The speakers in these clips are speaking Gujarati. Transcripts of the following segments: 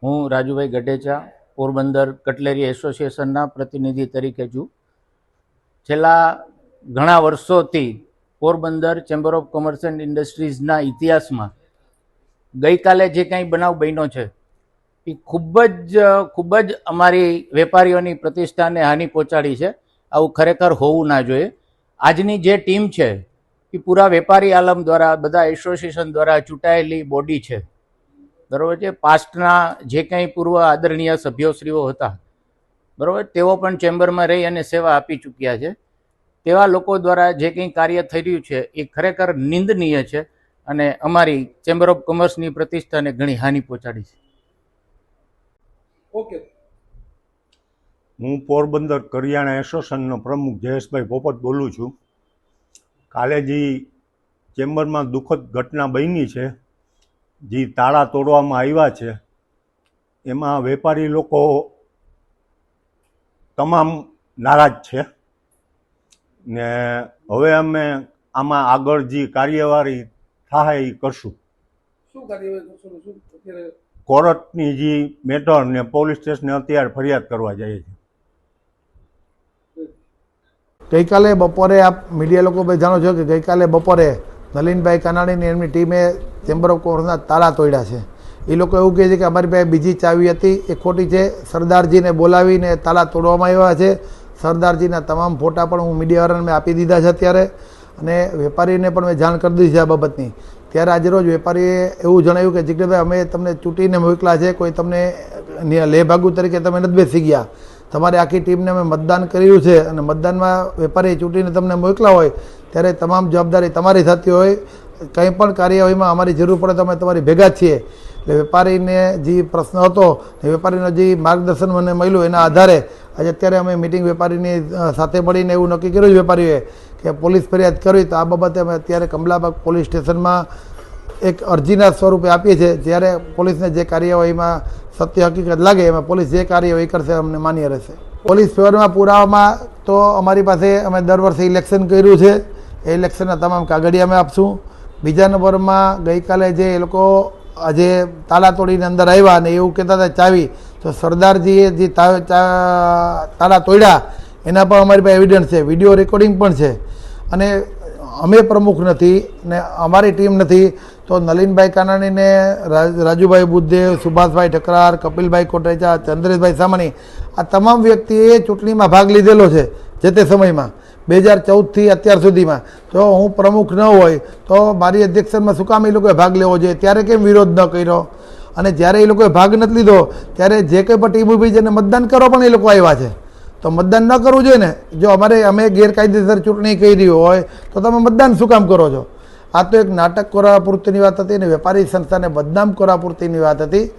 હું રાજુભાઈ ગઢેચા પોરબંદર કટલેરી એસોસિએશનના પ્રતિનિધિ તરીકે છું. છેલ્લા ઘણા વર્ષોથી Porbandar chamber of commerce and ઇન્ડસ્ટ્રીઝના ઇતિહાસમાં ગઈકાલે જે કંઈ બનાવ બન્યો છે એ ખૂબ જ અમારી વેપારીઓની પ્રતિષ્ઠાને હાનિ પહોંચાડી છે. આવું ખરેખર હોવું ના જોઈએ. આજની જે ટીમ છે એ પૂરા વેપારી આલમ દ્વારા, બધા એસોસિએશન દ્વારા ચૂંટાયેલી બોડી છે, બરાબર છે. પાસ્ટના જે કંઈ પૂર્વ આદરણીય સભ્યોશ્રીઓ હતા, બરાબર, તેઓ પણ ચેમ્બરમાં રહી અને સેવા આપી ચૂક્યા છે. તેવા લોકો દ્વારા જે કંઈ કાર્ય થઈ રહ્યું છે એ ખરેખર નિંદનીય છે અને અમારી ચેમ્બર ઓફ કોમર્સની પ્રતિષ્ઠાને ઘણી હાનિ પહોંચાડી છે. ઓકે, હું પોરબંદર કરિયાણા એસોસિએશનનો પ્રમુખ જયેશભાઈ પોપટ બોલું છું. કાલે જે ચેમ્બરમાં દુઃખદ ઘટના બની છે, જે તાળા તોડવામાં આવ્યા છે, એમાં વેપારી લોકો તમામ નારાજ છે ને હવે અમે આમાં આગળ જે કાર્યવાહી થાય એ કરશું. શું કાર્યવાહી કરશો? શું અત્યારે કોર્ટની જે મેટર ને પોલીસ સ્ટેશને અત્યારે ફરિયાદ કરવા જાય છે. ગઈકાલે બપોરે આપ મીડિયા લોકો ભાઈ જાણો છો કે ગઈકાલે બપોરે નલિનભાઈ કાનાણીની એમની ટીમે ચેમ્બર ઓફ કોમર્સના તાળા તોડ્યા છે. એ લોકો એવું કહે છે કે અમારી પાસે બીજી ચાવી હતી, એ ખોટી છે. સરદારજીને બોલાવીને તાળા તોડવામાં આવ્યા છે. સરદારજીના તમામ ફોટા પણ હું મીડિયાવાળાને મેં આપી દીધા છે અત્યારે, અને વેપારીને પણ મેં જાણ કરી દીધી છે આ બાબતની. ત્યારે આજરોજ વેપારીએ એવું જણાવ્યું કે જિગ્નેશભાઈ, અમે તમને ચૂંટીને મોકલા છે, કોઈ તમને લેભાગુ તરીકે તમે નથી બેસી ગયા. તમારી આખી ટીમને અમે મતદાન કર્યું છે અને મતદાનમાં વેપારીએ ચૂંટીને તમને મોકલા હોય ત્યારે તમામ જવાબદારી તમારી થતી હોય. કંઈ પણ કાર્યવાહીમાં અમારી જરૂર પડે તો અમે તમારી ભેગા જ છીએ. એટલે વેપારીને જે પ્રશ્ન હતો, વેપારીનો જે માર્ગદર્શન મને મળ્યું એના આધારે આજે અત્યારે અમે મિટિંગ વેપારીની સાથે મળીને એવું નક્કી કર્યું છે વેપારીઓએ કે પોલીસ ફરિયાદ કરવી. તો આ બાબતે અમે અત્યારે કમલાબાગ પોલીસ સ્ટેશનમાં એક અરજીના સ્વરૂપે આપીએ છીએ. જ્યારે પોલીસને જે કાર્યવાહીમાં સત્ય હકીકત લાગે એમાં પોલીસ જે કાર્યવાહી કરશે અમને માન્ય રહેશે. પોલીસ ફેવરમાં પુરાવામાં તો અમારી પાસે અમે દર વર્ષે ઇલેક્શન કર્યું છે, એ ઇલેક્શનના તમામ કાગળિયા અમે આપશું. બીજા નંબરમાં ગઈકાલે જે એ લોકો આજે તાળા તોડીને અંદર આવ્યા અને એવું કહેતા હતા ચાવી, તો સરદારજીએ જે તાળા તોડ્યા એના પણ અમારી પાસે એવિડન્સ છે, વિડીયો રેકોર્ડિંગ પણ છે. અને અમે પ્રમુખ નથી ને અમારી ટીમ નથી તો નલિનભાઈ કાનાણીને, રાજુભાઈ બુદ્ધદેવ, સુભાષભાઈ ઠકરાર, કપિલભાઈ કોટેચા, ચંદ્રેશભાઈ સામાણી, આ તમામ વ્યક્તિએ ચૂંટણીમાં ભાગ લીધેલો છે જે તે સમયમાં 2014થી અત્યાર સુધીમાં. તો હું પ્રમુખ ન હોય તો મારી અધ્યક્ષનમાં શું કામ એ લોકોએ ભાગ લેવો જોઈએ? ત્યારે કેમ વિરોધ ન કર્યો? અને જ્યારે એ લોકોએ ભાગ નથી લીધો ત્યારે જે કંઈ પણ ટીમ ઊભી છે એને મતદાન કરો પણ એ લોકો આવ્યા છે, તો મતદાન ન કરવું જોઈએ ને. જો અમે ગેરકાયદેસર ચૂંટણી કરી હોય તો તમે મતદાન શું કામ કરો છો? આ તો એક નાટક કરવા પૂરતીની વાત હતી અને વેપારી સંસ્થાને બદનામ કરવા પૂરતીની વાત હતી.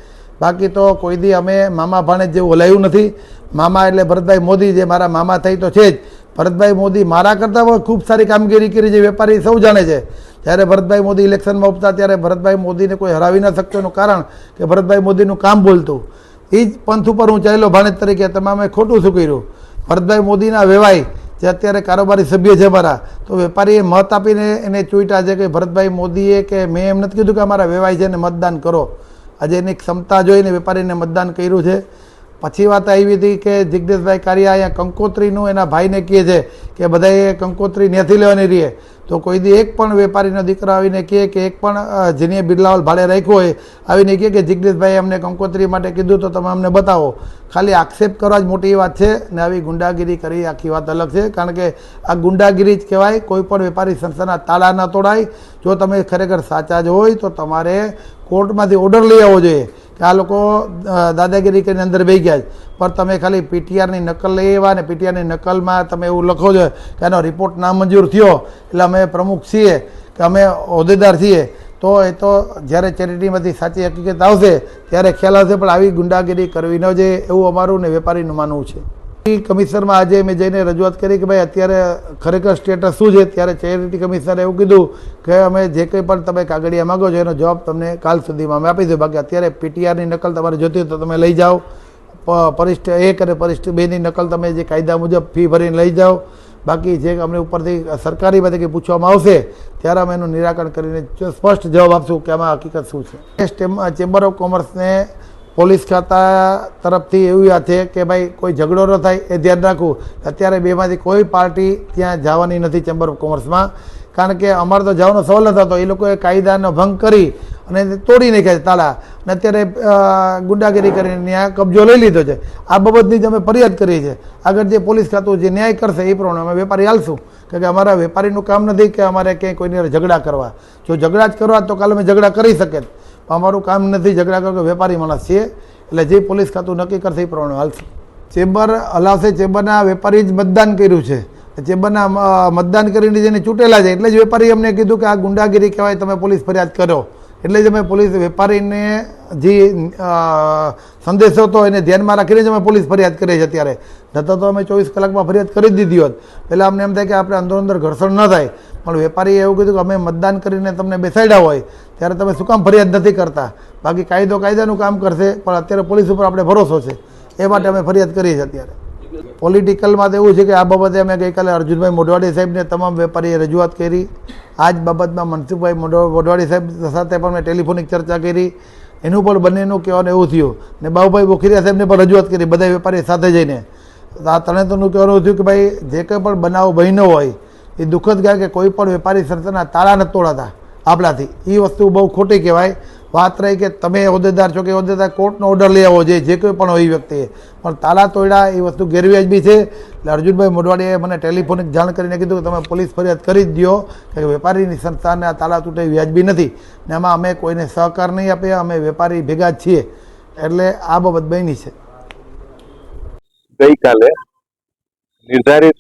બાકી તો કોઈ દી અમે મામા ભાણે જેવું હલાયું નથી. મામા એટલે ભરતભાઈ મોદી, જે મારા મામા થઈ તો છે જ. ભરતભાઈ મોદી મારા કરતાં પણ ખૂબ સારી કામગીરી કરી છે, વેપારી સૌ જાણે છે. જ્યારે ભરતભાઈ મોદી ઇલેક્શનમાં ઉપતા ત્યારે ભરતભાઈ મોદીને કોઈ હરાવી ન શકતો એનું કારણ કે ભરતભાઈ મોદીનું કામ બોલતું. એ જ પંથ ઉપર હું ચાલ્યો ભાણેજ તરીકે. તમામે ખોટું શું કર્યું? ભરતભાઈ મોદીના વેવાય જે અત્યારે કારોબારી સભ્ય છે મારા, તો વેપારીએ મત આપીને એને ચૂંટ્યા છે કે ભરતભાઈ મોદીએ, કે મેં એમ નથી કીધું કે અમારા વેવાય છે ને મતદાન કરો. આજે એની ક્ષમતા જોઈને વેપારીને મતદાન કર્યું છે. પછી વાત આવી હતી કે જિગ્નેશભાઈ કારિયા અહીંયા કંકોત્રીનું એના ભાઈને કહે છે કે બધાએ કંકોત્રી નથી લેવાની રહીએ. તો કોઈ દી એક પણ વેપારીનો દીકરો આવીને કહે કે એક પણ જેને બિરલાવલ ભાડે રાખ્યો હોય આવીને કહે કે જિગ્નેશભાઈ અમને કંકોત્રી માટે કીધું તો તમે અમને બતાવો. ખાલી આક્ષેપ કરવા જ મોટી વાત છે ને આવી ગુંડાગીરી કરી આખી વાત અલગ છે. કારણ કે આ ગુંડાગીરી જ કહેવાય. કોઈ પણ વેપારી સંસ્થાના તાળા ન તોડાય. જો તમે ખરેખર સાચા જ હોય તો તમારે કોર્ટમાંથી ઓર્ડર લઈ આવવો જોઈએ કે આ લોકો દાદાગીરી કરીને અંદર બેસી ગયા છે. પણ તમે ખાલી પીટીઆરની નકલ લઈ આવ્યા અને પીટીઆરની નકલમાં તમે એવું લખો છો કે આનો રિપોર્ટ નામંજૂર થયો એટલે અમે પ્રમુખ છીએ કે અમે હોદ્દેદાર છીએ, તો એ તો જ્યારે ચેરિટીમાંથી સાચી હકીકત આવશે ત્યારે ખ્યાલ આવશે. પણ આવી ગુંડાગીરી કરવી ન જોઈએ એવું અમારું ને વેપારીનું માનવું છે. કમિશનરમાં આજે મેં જઈને રજૂઆત કરી કે ભાઈ અત્યારે ખરેખર સ્ટેટસ શું છે. ત્યારે ચેરિટી કમિશનરે એવું કીધું કે અમે જે કંઈ પણ તમે કાગળિયા માગો છો એનો જવાબ તમને કાલ સુધીમાં અમે આપી દઉં. બાકી અત્યારે પીટીઆરની નકલ તમારે જોતી હોય તો તમે લઈ જાઓ. પરિષ્ઠ 1 અને પરિષ્ઠ 2ની નકલ તમે જે કાયદા મુજબ ફી ભરીને લઈ જાઓ. બાકી જે અમને ઉપરથી સરકારીમાંથી કંઈ પૂછવામાં આવશે ત્યારે અમે એનું નિરાકરણ કરીને સ્પષ્ટ જવાબ આપશું કે આમાં હકીકત શું છે. ચેમ્બર ઓફ કોમર્સને પોલીસ ખાતા તરફથી એવું યાદ છે કે ભાઈ કોઈ ઝઘડો ન થાય એ ધ્યાન રાખવું. અત્યારે બેમાંથી કોઈ પાર્ટી ત્યાં જવાની નથી ચેમ્બર ઓફ કોમર્સમાં, કારણ કે અમારે તો જવાનો સવાલ ન થતો. એ લોકોએ કાયદાનો ભંગ કરી અને તોડી નાખ્યા છે તાળા, અને અત્યારે ગુંડાગીરી કરીને ત્યાં કબજો લઈ લીધો છે. આ બાબતની જ અમે ફરિયાદ કરી છે. આગળ જે પોલીસ ખાતું જે ન્યાય કરશે એ પ્રમાણે અમે વેપારી હાલશું, કારણ કે અમારા વેપારીનું કામ નથી કે અમારે ક્યાંય કોઈની હારે ઝઘડા કરવા. જો ઝઘડા જ કરવા તો કાલે અમે ઝઘડા કરી શકીએ, પણ અમારું કામ નથી ઝઘડા કરવા. વેપારી માણસ છીએ એટલે જે પોલીસ ખાતું નક્કી કરશે એ પ્રમાણે હાલશે. ચેમ્બર હલાવશે. ચેમ્બરના વેપારી જ મતદાન કર્યું છે. ચેમ્બરના મતદાન કરીને જેને ચૂંટેલા છે એટલે જ વેપારી અમને કીધું કે આ ગુંડાગીરી કહેવાય, તમે પોલીસ ફરિયાદ કરો. એટલે જ અમે પોલીસ વેપારીને જે સંદેશો હતો એને ધ્યાનમાં રાખીને જ અમે પોલીસ ફરિયાદ કરી છે. અત્યારે નતો તો અમે 24 કલાકમાં ફરિયાદ કરી જ દીધી હોત. પહેલાં અમને એમ થાય કે આપણે અંદર ઘર્ષણ ન થાય, પણ વેપારીએ એવું કીધું કે અમે મતદાન કરીને તમને બેસાડ્યા હોય ત્યારે તમે શું કામ ફરિયાદ નથી કરતા. બાકી કાયદો કાયદાનું કામ કરશે, પણ અત્યારે પોલીસ ઉપર આપણે ભરોસો છે એ માટે અમે ફરિયાદ કરી છે. અત્યારે પોલિટિકલમાં તો એવું છે કે આ બાબતે અમે ગઈકાલે અર્જુનભાઈ મોઢવાડી સાહેબને તમામ વેપારીએ રજૂઆત કરી. આ જ બાબતમાં મનસુખભાઈ મોઢવાડી સાહેબ સાથે પણ મેં ટેલિફોનિક ચર્ચા કરી. એનું પણ બંનેનું કહેવાનું એવું થયું, ને બાબુભાઈ બોખીરિયા સાહેબને પણ રજૂઆત કરી, બધા વેપારી સાથે જઈને. આ તરણેતરનું કહેવાનું થયું કે ભાઈ જે કંઈ પણ બનાવ બન્યો હોય એ દુઃખદ કહેવાય કે કોઈ પણ વેપારી સંસ્થાના તાળા નથી તોડાતા આપણાથી. એ વસ્તુ બહુ ખોટી કહેવાય. વાત રહી કે તમે હોદ્દેદાર છો કે હોદ્દેદાર કોર્ટનો ઓર્ડર લઈ આવો જોઈએ, જે કોઈ પણ હોય એ વ્યક્તિએ, પણ તાળા તોડ્યા એ વસ્તુ ગેરવ્યાજબી છે. એટલે અર્જુનભાઈ મોઢવાડીએ મને ટેલિફોનિક જાણ કરીને કીધું કે તમે પોલીસ ફરિયાદ કરી જ દો, કે વેપારીની સંસ્થાને આ તાળા તૂટે વ્યાજબી નથી, ને આમાં અમે કોઈને સહકાર નહીં આપીએ, અમે વેપારી ભેગા જ છીએ. એટલે આ બાબત બની છે. ગઈકાલે નિર્ધારિત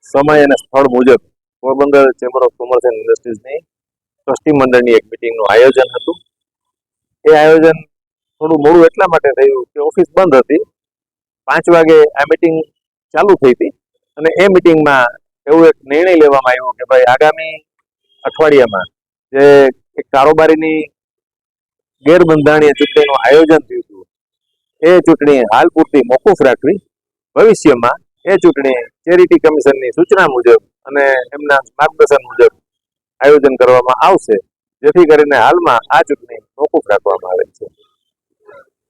સમય અને સ્થળ મુજબ Porbandar chamber of commerce and ઇન્ડસ્ટ્રીઝની ટ્રસ્ટી મંડળની એક મિટિંગનું આયોજન હતું. એ આયોજન થોડું મોડું એટલા માટે થયું કે ઓફિસ બંધ હતી. 5 વાગે આ મિટિંગ ચાલુ થઈ હતી અને એ મિટિંગમાં એવો એક નિર્ણય લેવામાં આવ્યો કે ભાઈ આગામી અઠવાડિયામાં જે એક કારોબારીની ગેરબંધારણીય ચૂંટણીનું આયોજન થયું હતું એ ચૂંટણી હાલ પૂરતી મોકૂફ રાખવી. ભવિષ્યમાં એ ચૂંટણી ચેરિટી કમિશનની સૂચના મુજબ અને એમના માર્ગદર્શન મુજબ આયોજન કરવામાં આવશે, જેથી કરીને હાલમાં આ ચૂંટણી મોકૂફ રાખવામાં આવે છે.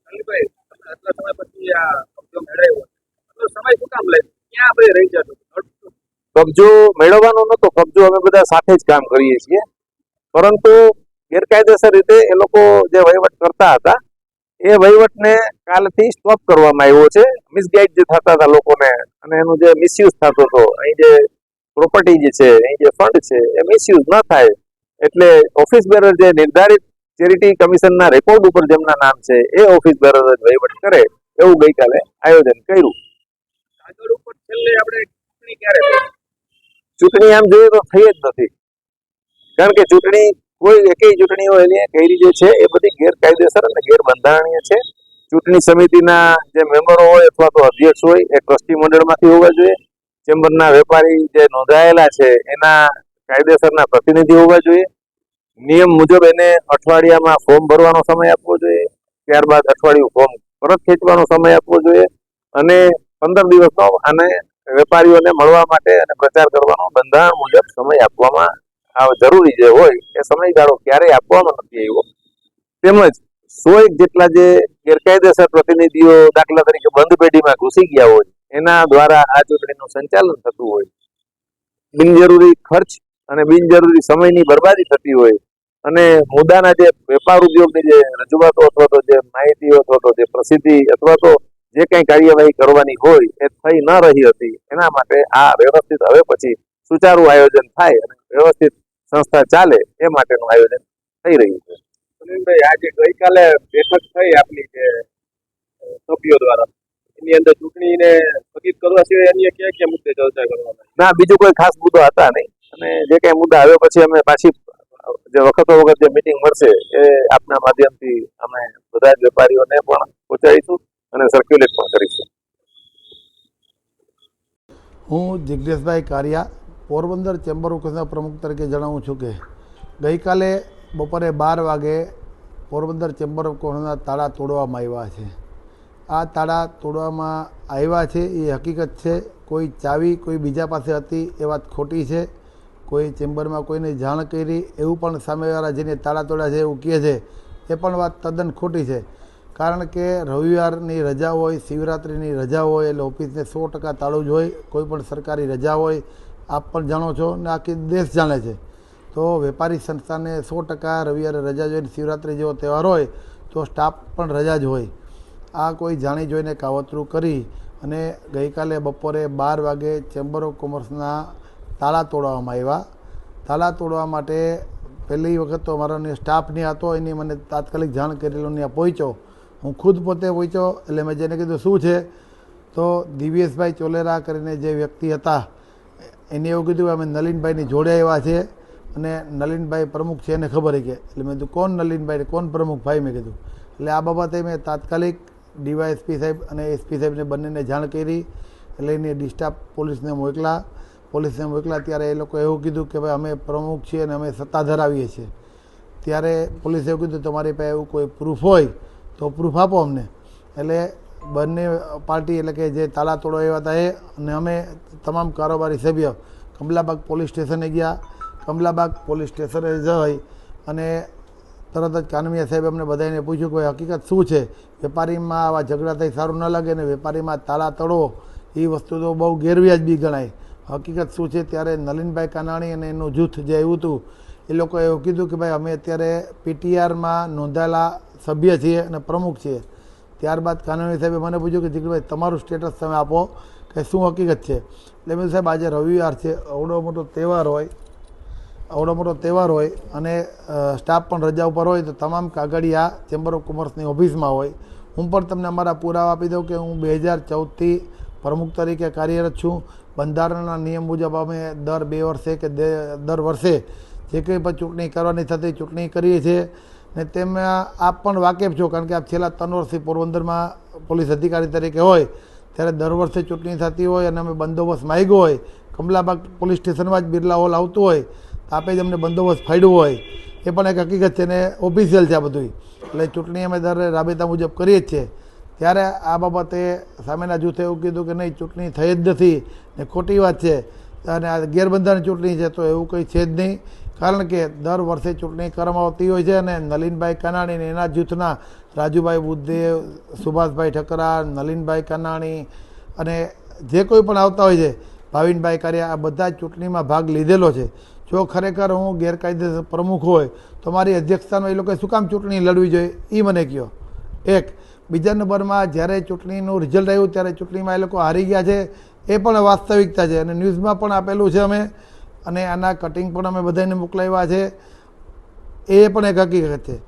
અનિલભાઈ, આટલા સમય પછી આ કબજો મેળવ્યો, આટલો સમય શું કામ લે? ક્યાં આપણે રહી જતો? કબજો મેળવવાનો નતો, કબજો અમે બધા સાથે જ કામ કરીએ છીએ, પરંતુ ગેરકાયદેસર રીતે એ લોકો જે વહીવટ કરતા હતા એ વહીવટને કાલથી સ્ટોપ કરવામાં આવ્યો છે. મિસગાઈડ જે થતા હતા લોકોને અને એનું જે મિસયુઝ થતો હતો, અહીં જે પ્રોપર્ટી જે છે, અહીં જે ફંડ છે એ મિસયુઝ ન થાય એટલે ઓફિસ બેરર જે નિર્ધારિત ચેરિટી કમિશનના રેકોર્ડ ઉપર જેમના નામ છે એ ઓફિસ બેરર જ વહીવટ કરે એવું ગઈકાલે આયોજન કર્યું. આગળ ઉપર છેલ્લે આપણે ચૂંટણી ક્યારે થઈ? ચૂંટણી આમ જોઈએ તો થઈ જ નથી, કારણ કે ચૂંટણી કોઈ એકેય ચૂંટણીઓ એની કરી જે છે એ બધી ગેરકાયદેસર અને ગેરબંધારણીય છે. ચૂંટણી સમિતિના જે મેમ્બરો હોય અથવા તો અધ્યક્ષ હોય એ ટ્રસ્ટી મંડળમાંથી હોવા જોઈએ. ચેમ્બરના વેપારી જે નોંધાયેલા છે એના કાયદેસરના પ્રતિનિધિ હોવા જોઈએ. નિયમ મુજબ એને અઠવાડિયામાં ફોર્મ ભરવાનો સમય આપવો જોઈએ, ત્યારબાદ અઠવાડિયું ફોર્મ પરત ખેંચવાનો સમય આપવો જોઈએ અને 15 દિવસનો આને વેપારીઓને મળવા માટે અને પ્રચાર કરવાનો બંધારણ મુજબ સમય આપવામાં જરૂરી જે હોય એ સમયગાળો ક્યારેય આપવામાં નથી આવ્યો. તેમજ 100 જેટલા જે ગેરકાયદેસર પ્રતિનિધિઓ દાખલા તરીકે બંધ પેઢીમાં ઘૂસી ગયા હોય એના દ્વારા આ ચૂંટણીનું સંચાલન થતું હોય, બિનજરૂરી ખર્ચ અને બિનજરૂરી સમયની બરબાદી થતી હોય અને મુદ્દાના જે વેપાર ઉદ્યોગની જે રજૂઆતો અથવા તો જે માહિતીઓ અથવા તો જે પ્રસિદ્ધિ અથવા તો જે કંઈ કાર્યવાહી કરવાની હોય એ થઈ ન રહી હતી, એના માટે આ વ્યવસ્થિત હવે પછી સુચારું આયોજન થાય અને વ્યવસ્થિત સંસ્થા ચાલે એ માટેનું આયોજન થઈ રહ્યું છે. સુનિલભાઈ, આજે ગઈકાલે બેઠક થઈ આપની જે સભ્યો દ્વારા, એની અંદર ચૂંટણીને સ્થગિત કરવા સિવાય અન્ય ક્યાં મુદ્દે ચર્ચા કરવામાં? ના, બીજું કોઈ ખાસ મુદ્દો હતા નહીં અને જે કંઈ મુદ્દા આવ્યો પછી અમે પાછી જે વખતો વખત જે મિટિંગ મળશે એ આપના માધ્યમથી અમે બધા જ વેપારીઓને પણ પહોંચાડીશું અને સર્ક્યુલેટ પણ કરીશું. હું જિજ્ઞેશભાઈ કારિયા પોરબંદર ચેમ્બર ઓફ કોમર્સના પ્રમુખ તરીકે જણાવું છું કે ગઈકાલે બપોરે 12 વાગે પોરબંદર ચેમ્બર ઓફ કોમર્સના તાળા તોડવામાં આવ્યા છે. આ તાળા તોડવામાં આવ્યા છે એ હકીકત છે. કોઈ ચાવી કોઈ બીજા પાસે હતી એ વાત ખોટી છે. કોઈ ચેમ્બરમાં કોઈને જાણ કરી એવું પણ સામેવાળા જેને તાળા તોડ્યા છે એવું કહે છે, એ પણ વાત તદ્દન ખોટી છે. કારણ કે રવિવારની રજા હોય, શિવરાત્રિની રજા હોય એટલે ઓફિસને 100% તાળું જ હોય. કોઈ પણ સરકારી રજા હોય, આપ પણ જાણો છો ને આખી દેશ જાણે છે. તો વેપારી સંસ્થાને 100% રવિવારે રજા જોઈને શિવરાત્રિ જેવો તહેવાર હોય તો સ્ટાફ પણ રજા જ હોય. આ કોઈ જાણી જોઈને કાવતરું કરી અને ગઈકાલે બપોરે 12 વાગે ચેમ્બર ઓફ કોમર્સના તાળા તોડવામાં આવ્યા. તાળા તોડવા માટે પહેલી વખત તો અમારો સ્ટાફ નહીં હતો, એની મને તાત્કાલિક જાણ કરેલો ત્યાં પહોંચ્યો. હું ખુદ પોતે પહોંચ્યો એટલે મેં જેને કીધું શું છે, તો દિવ્યેશભાઈ ચોલેરા કરીને જે વ્યક્તિ હતા એને એવું કીધું અમે નલિનભાઈની જોડે આવ્યા છે અને નલિનભાઈ પ્રમુખ છે એને ખબર કે. એટલે મેં કીધું કોણ નલિનભાઈ, કોણ પ્રમુખ ભાઈ, મેં કીધું. એટલે આ બાબતે મેં તાત્કાલિક ડીવાયએસપી સાહેબ અને એસપી સાહેબને બંનેને જાણ કરી. એટલે એને ડિસ્ટાફ પોલીસને મોકલા. ત્યારે એ લોકો એવું કીધું કે ભાઈ અમે પ્રમુખ છીએ અને અમે સત્તા ધરાવીએ છીએ. ત્યારે પોલીસે એવું કીધું તમારી પાસે એવું કોઈ પ્રૂફ હોય તો પ્રૂફ આપો અમને. એટલે બંને પાર્ટી એટલે કે જે તાળા તોડો એવા હતા એ અને અમે તમામ કારોબારી સભ્ય કમલાબાગ પોલીસ સ્ટેશને ગયા. કમલાબાગ પોલીસ સ્ટેશને જઈ અને તરત જ કાનમિયા સાહેબ અમને બધાને પૂછ્યું કે હકીકત શું છે, વેપારીમાં આવા ઝઘડા થઈ સારું ન લાગે ને વેપારીમાં તાળા તોડો એ વસ્તુ તો બહુ ગેરવ્યાજબી ગણાય. હકીકત શું છે, ત્યારે નલિનભાઈ કાનાણી અને એનું જૂથ જે આવ્યું હતું એ લોકોએ એવું કીધું કે ભાઈ અમે અત્યારે પીટીઆરમાં નોંધાયેલા સભ્ય છીએ અને પ્રમુખ છીએ. ત્યારબાદ કાનૂની સાહેબે મને પૂછ્યું કે જીગરભાઈ તમારું સ્ટેટસ તમે આપો કે શું હકીકત છે. એટલે મેં સાહેબ આજે રવિવાર છે, આવડો મોટો તહેવાર હોય અને સ્ટાફ પણ રજા ઉપર હોય તો તમામ કાગળિયા ચેમ્બર ઓફ કોમર્સની ઓફિસમાં હોય. હું પણ તમને અમારા પુરાવા આપી દઉં કે હું 2014થી પ્રમુખ તરીકે કાર્યરત છું. બંધારણના નિયમ મુજબ અમે દર 2 વર્ષે કે દર વર્ષે જે કંઈ પણ ચૂંટણી કરવાની થતી ચૂંટણી કરીએ છીએ ને તેમાં આપ પણ વાકેફ છો, કારણ કે આપ છેલ્લા 3 વર્ષથી પોરબંદરમાં પોલીસ અધિકારી તરીકે હોય ત્યારે દર વર્ષે ચૂંટણી થતી હોય અને અમે બંદોબસ્ત માંગ્યો હોય. કમલાબાગ પોલીસ સ્ટેશનમાં જ બિરલા હોલ આવતું હોય તો આપે જ અમને બંદોબસ્ત ફાડ્યું હોય. એ પણ એક હકીકત છે ને ઓફિશિયલ છે આ બધું. એટલે ચૂંટણી અમે દર રાબેતા મુજબ કરીએ જ છીએ. ત્યારે આ બાબતે સામેના જૂથે એવું કીધું કે નહીં ચૂંટણી થઈ જ નથી ને ખોટી વાત છે અને આ ગેરબંધારણ ચૂંટણી છે. તો એવું કંઈ છે જ નહીં, કારણ કે દર વર્ષે ચૂંટણી કરવામાં આવતી હોય છે અને નલિનભાઈ કાનાણી અને એના જૂથના રાજુભાઈ બુદ્ધદેવ, સુભાષભાઈ ઠકરા, નલિનભાઈ કાનાણી અને જે કોઈ પણ આવતા હોય છે, ભાવિનભાઈ કારિયા, આ બધા જ ચૂંટણીમાં ભાગ લીધેલો છે. જો ખરેખર હું ગેરકાયદેસર પ્રમુખ હોય તો મારી અધ્યક્ષતામાં એ લોકોએ શું કામ ચૂંટણી લડવી જોઈએ એ મને કહો. એક બીજા નંબરમાં જ્યારે ચૂંટણીનું રિઝલ્ટ આવ્યું ત્યારે ચૂંટણીમાં એ લોકો હારી ગયા છે એ પણ વાસ્તવિકતા છે અને ન્યૂઝમાં પણ આપેલું છે અમે, અને આના કટિંગ પણ અમે બધાને મોકલાવ્યા છે. એ પણ એક હકીકત છે.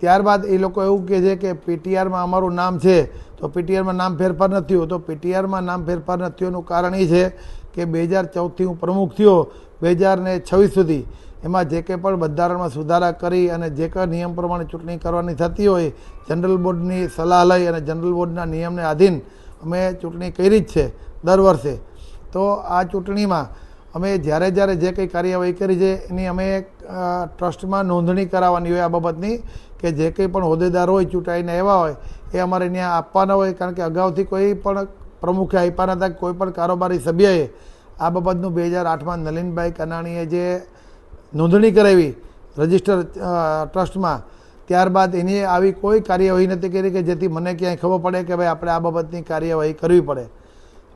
ત્યારબાદ એ લોકો એવું કહે છે કે પીટીઆરમાં અમારું નામ છે તો પીટીઆરમાં નામ ફેરફાર નથી થયું. તો પીટીઆરમાં નામ ફેરફાર નથી થયોનું કારણ એ છે કે 2014થી હું પ્રમુખ થયો 2026 સુધી એમાં જે કંઈ પણ બંધારણમાં સુધારા કરી અને જે કંઈ નિયમ પ્રમાણે ચૂંટણી કરવાની થતી હોય જનરલ બોર્ડની સલાહ લઈ અને જનરલ બોર્ડના નિયમને આધીન અમે ચૂંટણી કરી જ છે દર વર્ષે. તો આ ચૂંટણીમાં અમે જ્યારે જે કંઈ કાર્યવાહી કરી છે એની અમે ટ્રસ્ટમાં નોંધણી કરાવવાની હોય આ બાબતની કે જે કંઈ પણ હોદ્દેદાર હોય ચૂંટાઈને આવ્યા હોય એ અમારે ત્યાં આપવાના હોય, કારણ કે અગાઉથી કોઈ પણ પ્રમુખે આપ્યા નતા. કોઈ પણ કારોબારી સભ્યએ આ બાબતનું 2008માં નલિનભાઈ કાનાણીએ જે નોંધણી કરાવી રજિસ્ટર ટ્રસ્ટમાં, ત્યારબાદ એની આવી કોઈ કાર્યવાહી નથી કરી કે જેથી મને ક્યાંય ખબર પડે કે ભાઈ આપણે આ બાબતની કાર્યવાહી કરવી પડે.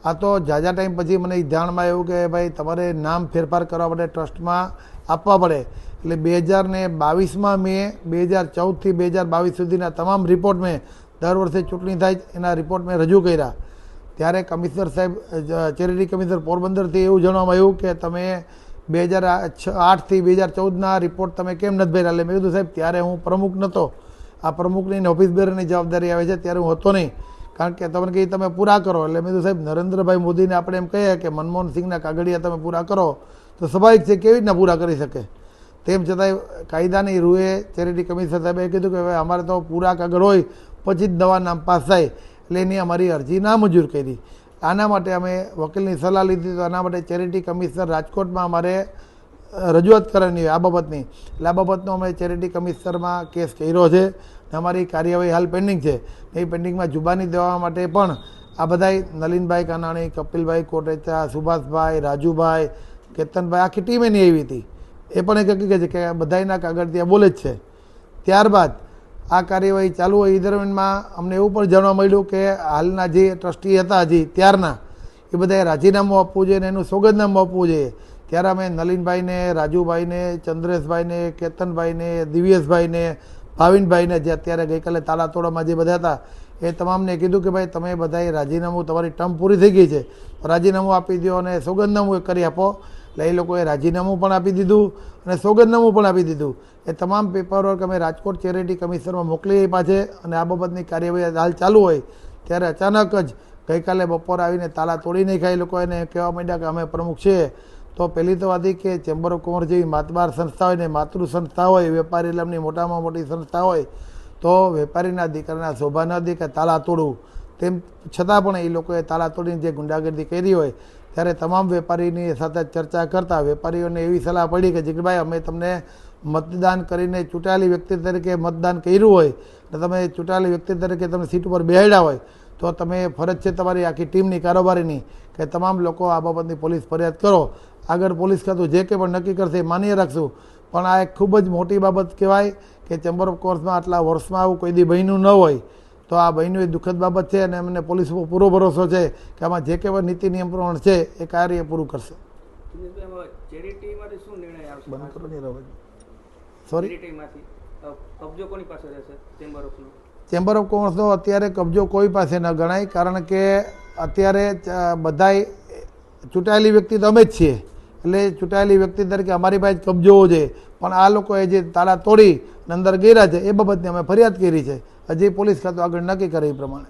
આ તો ઝાઝા ટાઈમ પછી મને ધ્યાનમાં આવ્યું કે ભાઈ તમારે નામ ફેરફાર કરવા માટે ટ્રસ્ટમાં આપવા પડે. એટલે 2022માં મેં 2014થી 2022 સુધીના તમામ રિપોર્ટ મેં દર વર્ષે ચૂંટણી થાય એના રિપોર્ટ મેં રજૂ કર્યા. ત્યારે કમિશનર સાહેબ, ચેરિટી કમિશનર પોરબંદરથી એવું જણાવવામાં આવ્યું કે તમે 2008થી 2014ના રિપોર્ટ તમે કેમ નથી ભર્યા. એટલે મેં કીધું સાહેબ ત્યારે હું પ્રમુખ નહોતો, આ પ્રમુખની ઓફિસ બેરની જવાબદારી આવે છે, ત્યારે હું હતો નહીં, કારણ કે તમને કહી તમે પૂરા કરો. એટલે મેં કીધું સાહેબ નરેન્દ્રભાઈ મોદીને આપણે એમ કહીએ કે મનમોહન સિંહના કાગળિયા તમે પૂરા કરો તો સ્વાભાવિક છે કેવી રીતના પૂરા કરી શકે. તેમ છતાંય કાયદાની રૂએ ચેરિટી કમિશનર સાહેબે કીધું કે ભાઈ અમારે તો પૂરા કાગળ હોય પછી જ નવા નામ પાસ થાય. એટલે એની અમારી અરજી નામંજૂર કરી. આના માટે અમે વકીલની સલાહ લીધી. તો આના માટે ચેરિટી કમિશનર રાજકોટમાં અમારે રજૂઆત કરવાની હોય આ બાબતની. એટલે આ બાબતનો અમે ચેરિટી કમિશનરમાં કેસ કર્યો છે. અમારી કાર્યવાહી હાલ પેન્ડિંગ છે. એ પેન્ડિંગમાં જુબાની દેવા માટે પણ આ બધાય નલિનભાઈ કાનાણી, કપિલભાઈ કોટેચા, સુભાષભાઈ, રાજુભાઈ, કેતનભાઈ, આખી ટીમ એની આવી હતી. એ પણ એક હકીકત છે કે બધાયના કાગળ ત્યાં બોલે જ છે. ત્યારબાદ આ કાર્યવાહી ચાલુ હોય એ દરમિયાનમાં અમને એવું પણ જાણવા મળ્યું કે હાલના જે ટ્રસ્ટી હતા હજી ત્યારના એ બધાએ રાજીનામું આપવું જોઈએ અને એનું સોગંદનામું આપવું જોઈએ. ત્યારે અમે નલિનભાઈને, રાજુભાઈને, ચંદ્રેશભાઈને, કેતનભાઈને, દિવ્યેશભાઈને, ભાવિનભાઈને, જે અત્યારે ગઈકાલે તાળા તોડવામાં જે બધા હતા એ તમામને કીધું કે ભાઈ તમે બધાએ રાજીનામું, તમારી ટર્મ પૂરી થઈ ગઈ છે, રાજીનામું આપી દો અને સોગંદનામું કરી આપો. એટલે એ લોકોએ રાજીનામું પણ આપી દીધું અને સોગંદનામું પણ આપી દીધું. એ તમામ પેપરવર્ક અમે રાજકોટ ચેરિટી કમિશનમાં મોકલી આપ્યા છે અને આ બાબતની કાર્યવાહી હાલ ચાલુ હોય ત્યારે અચાનક જ ગઈકાલે બપોરે આવીને તાળા તોડી નાખ્યા. એ લોકો એને કહેવા માંડ્યા કે અમે પ્રમુખ છીએ. તો પહેલી તો વાત એ કે ચેમ્બર ઓફ કોમર્સ જેવી માતબાર સંસ્થા હોય ને માતૃ સંસ્થા હોય, વેપારી લાભની મોટામાં મોટી સંસ્થા હોય તો વેપારીના દીકરાના શોભા ન દે કે તાળા તોડવું. તેમ છતાં પણ એ લોકોએ તાળા તોડીને જે ગુંડાગર્દી કરી હોય ત્યારે તમામ વેપારીની સાથે ચર્ચા કરતા વેપારીઓને એવી સલાહ પડી કે જીગરભાઈ અમે તમને મતદાન કરીને ચૂંટાયેલી વ્યક્તિ તરીકે મતદાન કર્યું હોય અને તમે ચૂંટાયેલી વ્યક્તિ તરીકે તમે સીટ ઉપર બેહાડ્યા હોય તો તમે ફરજ છે તમારી આખી ટીમની કારોબારીની કે તમામ લોકો આ બાબતની પોલીસ ફરિયાદ કરો. આગળ પોલીસ ખાતું જે કંઈ પણ નક્કી કરશે એ માન્ય રાખશું. પણ આ એક ખૂબ જ મોટી બાબત કહેવાય કે ચેમ્બર ઓફ કોમર્સમાં આટલા વર્ષમાં આવું કોઈ દી બન્યું ન હોય તો આ બન્યું એ દુઃખદ બાબત છે અને અમને પોલીસ ઉપર પૂરો ભરોસો છે કે આમાં જે કંઈ પણ નીતિ નિયમ પ્રમાણે છે એ કાર્ય પૂરું કરશે. સોરી, ચેમ્બર ઓફ કોમર્સનો અત્યારે કબજો કોઈ પાસે ન ગણાય, કારણ કે અત્યારે બધાય ચૂંટાયેલી વ્યક્તિ તો અમે જ છીએ એટલે ચૂંટાયેલી વ્યક્તિ તરીકે અમારી પાસે કબજો હોવો જોઈએ. પણ આ લોકોએ જે તાળા તોડી અંદર ગયેલા છે એ બાબતની અમે ફરિયાદ કરી છે. હજી પોલીસ ખાતું આગળ નક્કી કરે એ પ્રમાણે.